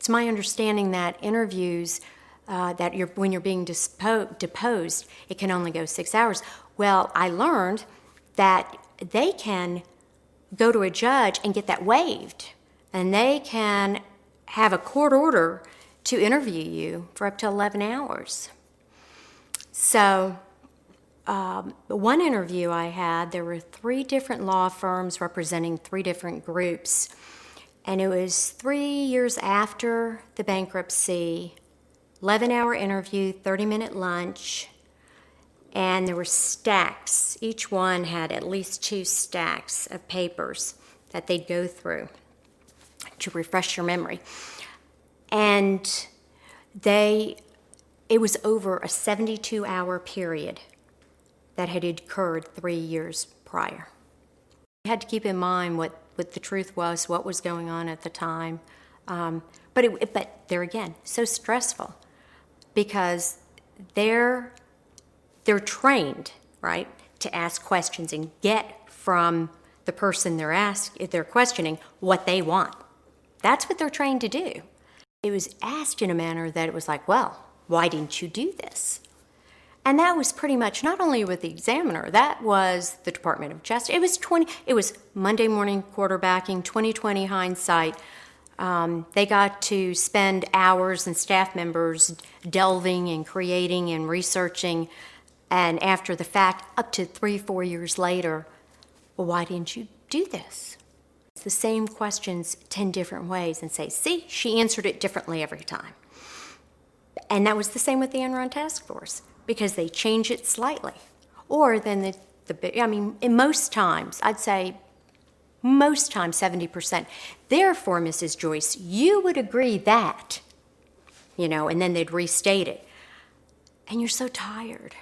It's my understanding that interviews, when you're being deposed, it can only go 6 hours. Well, I learned that they can go to a judge and get that waived, and they can have a court order to interview you for up to 11 hours. So one interview I had, there were 3 different law firms representing 3 different groups, and it was 3 years after the bankruptcy, 11-hour interview, 30-minute lunch, and there were stacks. Each one had at least 2 stacks of papers that they'd go through to refresh your memory. And it was over a 72-hour period that had occurred 3 years prior. You had to keep in mind what the truth was, what was going on at the time. But there again, so stressful, because they're trained, right, to ask questions and get from the person they're questioning what they want. That's what they're trained to do. It was asked in a manner that it was like, well, why didn't you do this? And that was pretty much not only with the examiner, that was the Department of Justice. It was Monday morning quarterbacking, 20/20 hindsight. They got to spend hours, and staff members delving and creating and researching, and after the fact, up to 3-4 years later, well, why didn't you do this? It's the same questions 10 different ways, and say, see, she answered it differently every time. And that was the same with the Enron task force, because they change it slightly. Or then in most times, I'd say most times 70%. Therefore, Mrs. Joyce, you would agree that, and then they'd restate it. And you're so tired.